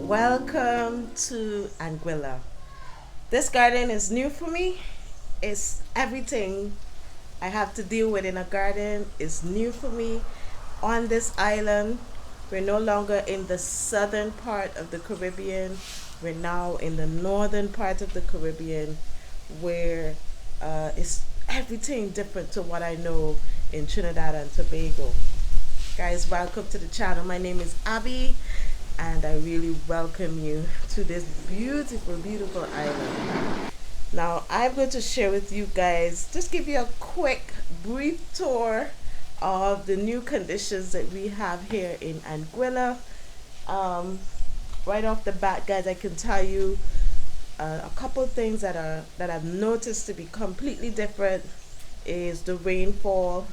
Welcome to Anguilla. This garden is new for me. It's everything I have to deal with in a garden is new for me. On this island, we're no longer in the southern part of the Caribbean. We're now in the northern part of the Caribbean, where it's everything different to what I know in Trinidad and Tobago. Guys, welcome to the channel. My name is Abby, and I really welcome you to this beautiful, beautiful island. Now, I'm going to share with you guys, just give you a quick, brief tour of the new conditions that we have here in Anguilla. Um, right off the bat, guys, I can tell you a couple of things that I've noticed to be completely different is the rainfall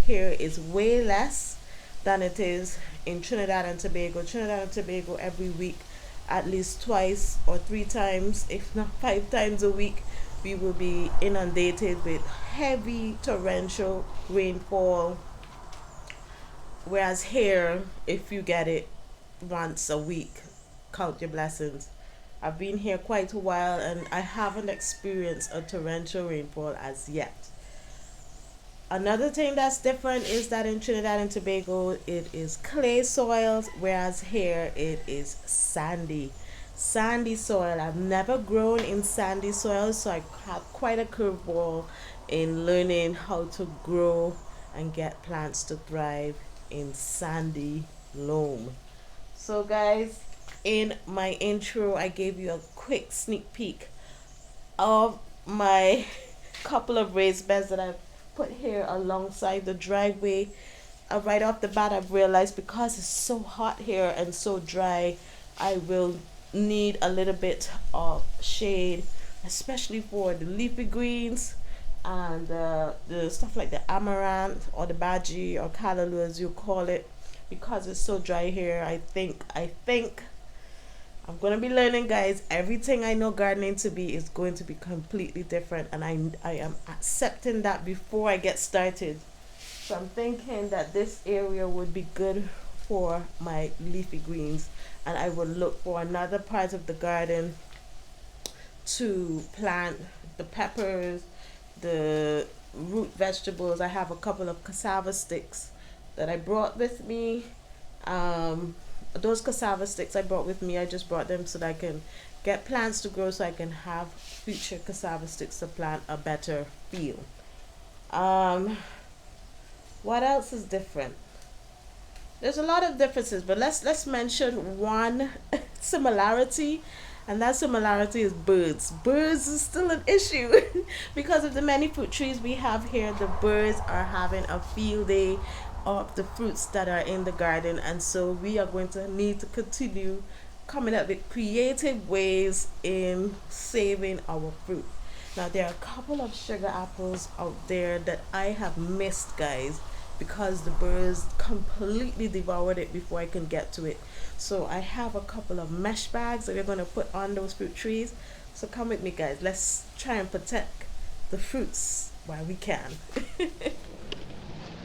here is way less than it is in Trinidad and Tobago. Trinidad and Tobago every week, at least twice or three times, if not five times a week, we will be inundated with heavy torrential rainfall. Whereas here, if you get it once a week, count your blessings. I've been here quite a while and I haven't experienced a torrential rainfall as yet. Another thing that's different is that in Trinidad and Tobago it is clay soils, whereas here it is sandy soil. I've never grown in sandy soil, so I have quite a curveball in learning how to grow and get plants to thrive in sandy loam. So guys, in my intro I gave you a quick sneak peek of my couple of raised beds that I've put here alongside the driveway. Right off the bat, I've realized because it's so hot here and so dry, I will need a little bit of shade, especially for the leafy greens and the stuff like the amaranth or the baji or callaloo as you call it. Because it's so dry here, I think I'm gonna be learning, guys. Everything I know gardening to be is going to be completely different, and I am accepting that before I get started. So I'm thinking that this area would be good for my leafy greens, and I will look for another part of the garden to plant the peppers, the root vegetables. I have a couple of cassava sticks that I brought with me. Those cassava sticks I brought with me, I just brought them so that I can get plants to grow so I can have future cassava sticks to plant a better field. Um, what else is different? There's a lot of differences, but let's mention one similarity, and that similarity is birds. Birds is still an issue because of the many fruit trees we have here. The birds are having a field day of the fruits that are in the garden, and so we are going to need to continue coming up with creative ways in saving our fruit. Now, there are a couple of sugar apples out there that I have missed, guys, because the birds completely devoured it before I can get to it. So I have a couple of mesh bags that we're going to put on those fruit trees. So come with me, guys. Let's try and protect the fruits while we can.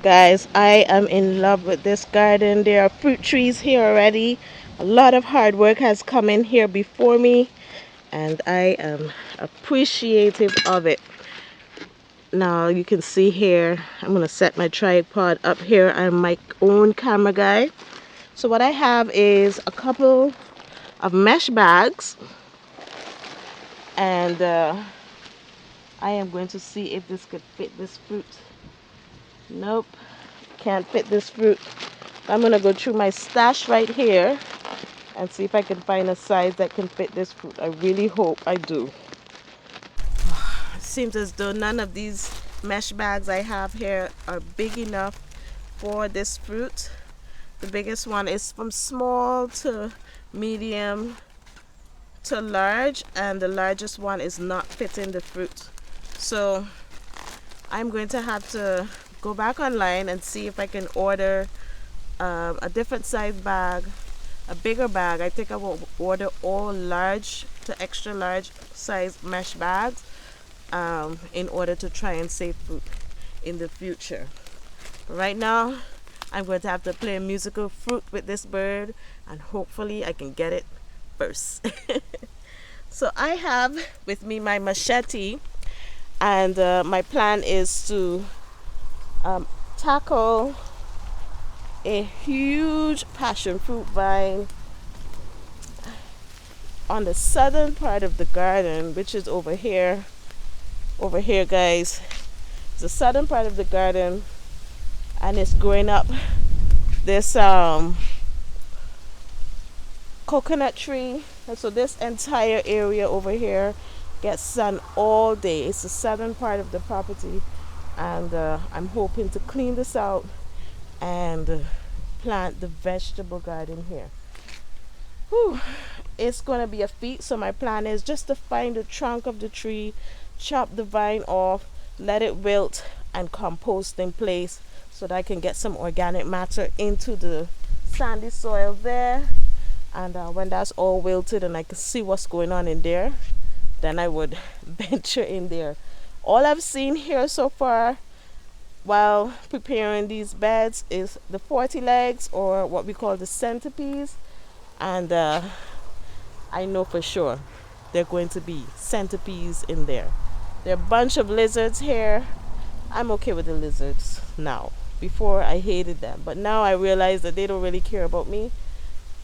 Guys, I am in love with this garden. There are fruit trees here already. A lot of hard work has come in here before me, and I am appreciative of it. Now you can see here, I'm going to set my tripod up here. I'm my own camera guy. So what I have is a couple of mesh bags, and I am going to see if this could fit this fruit. Nope, can't fit this fruit. I'm gonna go through my stash right here and see if I can find a size that can fit this fruit. I really hope I do. It seems as though none of these mesh bags I have here are big enough for this fruit. The biggest one is from small to medium to large, and the largest one is not fitting the fruit. So I'm going to have to go back online and see if I can order a different size bag, a bigger bag. I think I will order all large to extra large size mesh bags in order to try and save fruit in the future. But right now, I'm going to have to play a musical fruit with this bird, and hopefully I can get it first. So I have with me my machete, and my plan is to tackle a huge passion fruit vine on the southern part of the garden, which is over here. Over here, guys, it's the southern part of the garden, and it's growing up this coconut tree. And so this entire area over here gets sun all day. It's the southern part of the property, and I'm hoping to clean this out and plant the vegetable garden here. Whew. It's gonna be a feat. So my plan is just to find the trunk of the tree, chop the vine off, let it wilt, and compost in place so that I can get some organic matter into the sandy soil there. And when that's all wilted and I can see what's going on in there, then I would venture in there. All I've seen here so far while preparing these beds is the 40 legs, or what we call the centipedes, and I know for sure they're going to be centipedes in there. There are a bunch of lizards here. I'm okay with the lizards now. Before I hated them, but now I realize that they don't really care about me.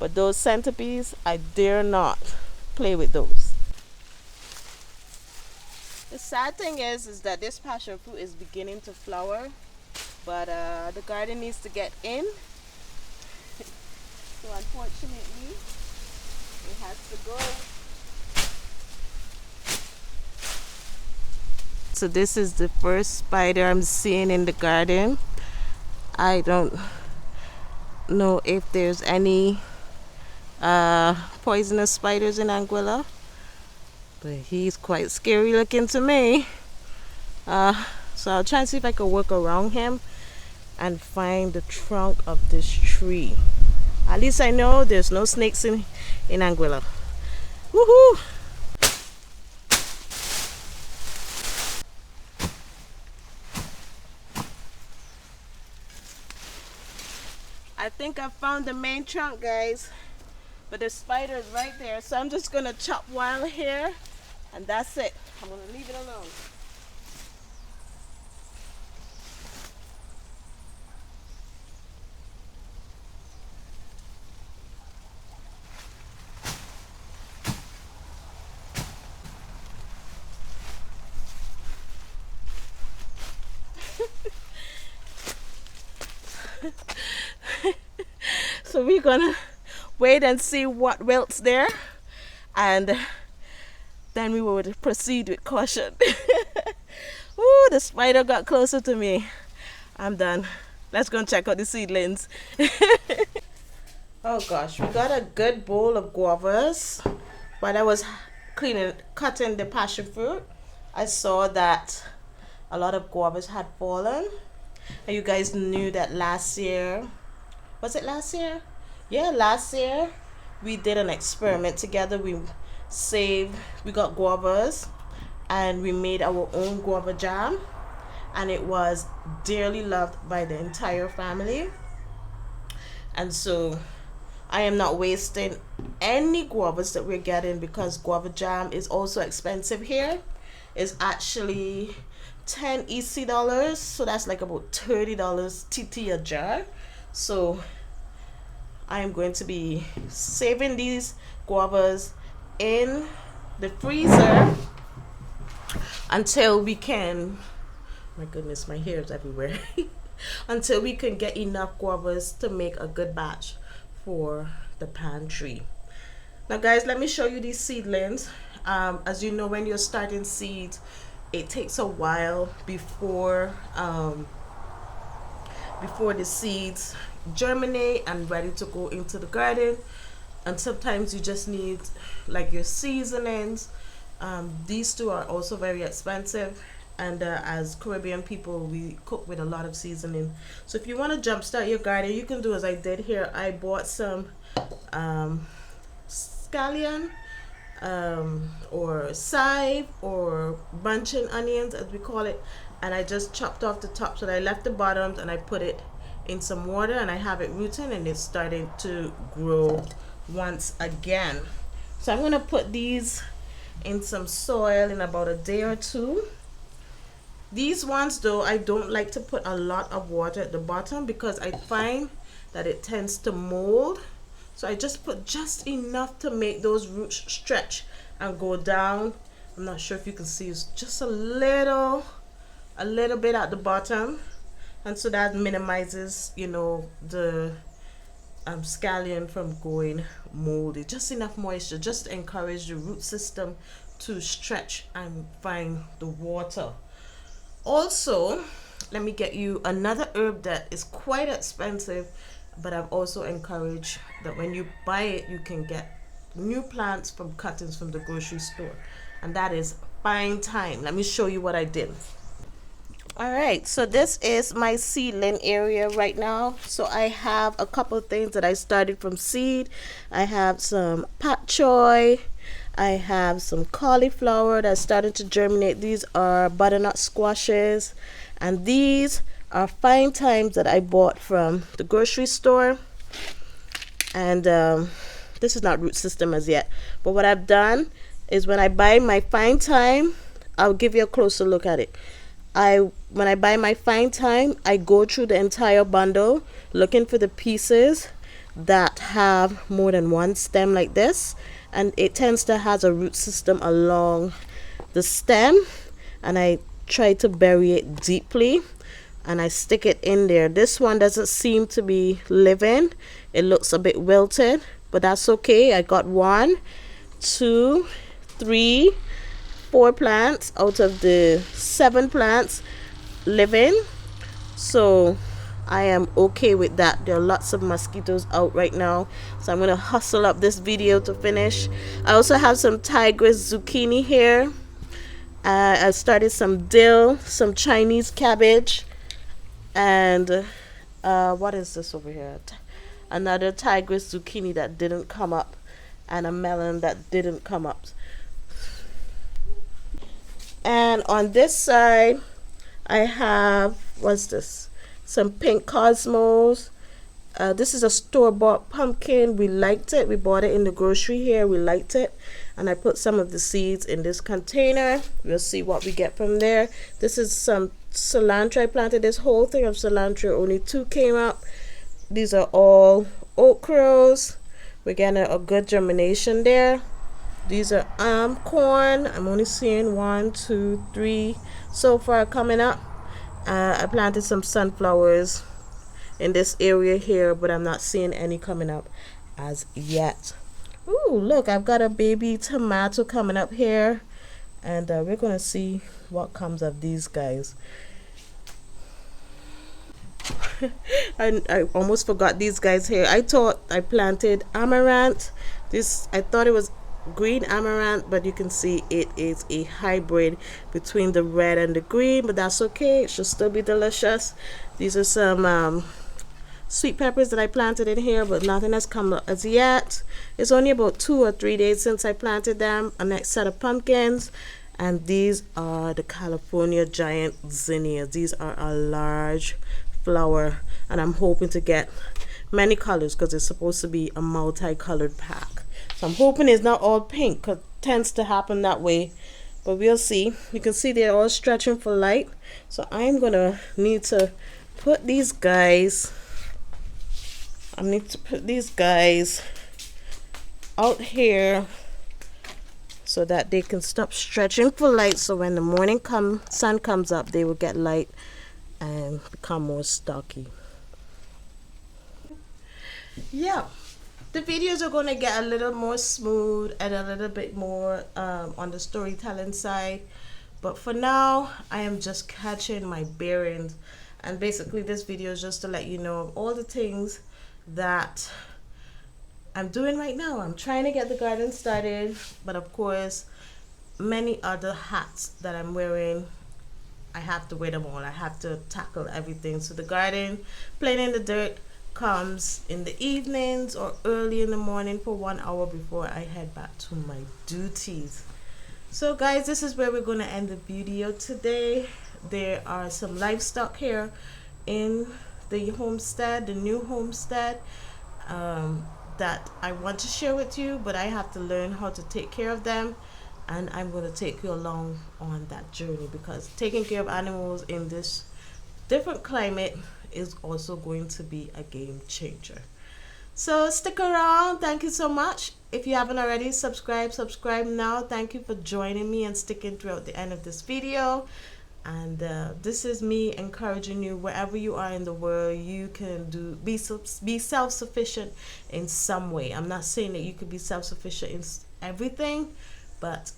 But those centipedes, I dare not play with those. The sad thing is that this passion fruit is beginning to flower, but the garden needs to get in. So unfortunately, it has to go. So this is the first spider I'm seeing in the garden. I don't know if there's any poisonous spiders in Anguilla, but he's quite scary looking to me. So I'll try and see if I can work around him and find the trunk of this tree. At least I know there's no snakes in Anguilla. Woohoo! I think I found the main trunk, guys, but the spider is right there. So I'm just gonna chop wild here, and that's it. I'm gonna leave it alone. So we're gonna wait and see what wilts there, and then we would proceed with caution. Ooh, the spider got closer to me. I'm done. Let's go and check out the seedlings. Oh gosh, we got a good bowl of guavas. While I was cutting the passion fruit, I saw that a lot of guavas had fallen. And you guys knew that last year, was it last year? Yeah, last year we did an experiment together. We got guavas and we made our own guava jam, and it was dearly loved by the entire family. And so I am not wasting any guavas that we're getting, because guava jam is also expensive here. It's actually 10 EC dollars, so that's like about $30 TT a jar. So I am going to be saving these guavas in the freezer until we can, my goodness, my hair is everywhere. until we can get enough guavas to make a good batch for the pantry. Now guys, let me show you these seedlings. As you know, when you're starting seeds, it takes a while before the seeds germinate and ready to go into the garden. And sometimes you just need like your seasonings. These two are also very expensive, and as Caribbean people, we cook with a lot of seasoning. So if you want to jumpstart your garden, you can do as I did here. I bought some scallion or chive or bunching onions as we call it, and I just chopped off the top, so that I left the bottoms, and I put it in some water, and I have it rooting, and it's starting to grow once again. So I'm going to put these in some soil in about a day or two. These ones though, I don't like to put a lot of water at the bottom because I find that it tends to mold. So I just put just enough to make those roots stretch and go down. I'm not sure if you can see, it's just a little bit at the bottom, and so that minimizes, you know, the scallion from going moldy. Just enough moisture, just to encourage the root system to stretch and find the water. Also, let me get you another herb that is quite expensive, but I've also encouraged that when you buy it, you can get new plants from cuttings from the grocery store, and that is fine thyme. Let me show you what I did. Alright, so this is my seedling area right now. So I have a couple of things that I started from seed. I have some pak choy, I have some cauliflower that's starting to germinate. These are butternut squashes, and these are fine thymes that I bought from the grocery store. And this is not root system as yet, but what I've done is when I buy my fine thyme, I'll give you a closer look at it. When I buy my fine thyme, I go through the entire bundle looking for the pieces that have more than one stem like this, and it tends to has a root system along the stem, and I try to bury it deeply and I stick it in there. This one doesn't seem to be living, it looks a bit wilted, but that's okay. I got 1, 2, 3, 4 plants out of the 7 plants living, so I am okay with that. There are lots of mosquitoes out right now, so I'm gonna hustle up this video to finish. I also have some tigress zucchini here. I started some dill, some Chinese cabbage, and what is this over here? Another tigress zucchini that didn't come up, and a melon that didn't come up. And on this side I have, what's this, some pink cosmos. This is a store-bought pumpkin. We liked it, we bought it in the grocery here, we liked it, and I put some of the seeds in this container. We'll see what we get from there. This is some cilantro. I planted this whole thing of cilantro, only 2 came up. These are all okras. We're getting a good germination there. These are corn. I'm only seeing 1, 2, 3 so far coming up. I planted some sunflowers in this area here, but I'm not seeing any coming up as yet. Ooh, look, I've got a baby tomato coming up here, and we're gonna see what comes of these guys. I almost forgot these guys here. I thought I planted amaranth. I thought it was green amaranth, but you can see it is a hybrid between the red and the green, but that's okay, it should still be delicious. These are some sweet peppers that I planted in here, but nothing has come up as yet. It's only about 2 or 3 days since I planted them. A next set of pumpkins, and these are the California giant zinnias. These are a large flower, and I'm hoping to get many colors because it's supposed to be a multicolored pack. So I'm hoping it's not all pink, because it tends to happen that way, but we'll see. You can see they're all stretching for light, so I'm gonna need to put these guys out here so that they can stop stretching for light, so when the morning sun comes up, they will get light and become more stocky. Yeah, the videos are going to get a little more smooth and a little bit more on the storytelling side, but for now I am just catching my bearings. And basically this video is just to let you know all the things that I'm doing right now. I'm trying to get the garden started, but of course many other hats that I'm wearing, I have to wear them all. I have to tackle everything. So the garden, playing in the dirt, comes in the evenings or early in the morning for 1 hour before I head back to my duties. So guys, this is where we're going to end the video today. There are some livestock here in the homestead, the new homestead, that I want to share with you, but I have to learn how to take care of them, and I'm going to take you along on that journey, because taking care of animals in this different climate is also going to be a game changer. So stick around. Thank you so much. If you haven't already, subscribe now. Thank you for joining me and sticking throughout the end of this video. And this is me encouraging you, wherever you are in the world, you can be self-sufficient in some way. I'm not saying that you could be self-sufficient in everything, but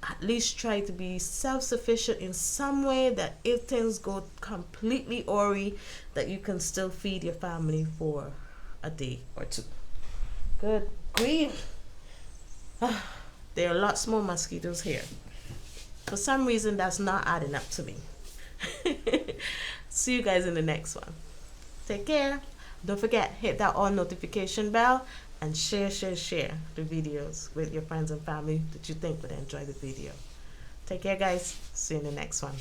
at least try to be self-sufficient in some way, that if things go completely awry, that you can still feed your family for a day or two. Good grief. There are lots more mosquitoes here. For some reason, that's not adding up to me. See you guys in the next one. Take care. Don't forget, hit that all notification bell and share the videos with your friends and family that you think would enjoy the video. Take care, guys. See you in the next one.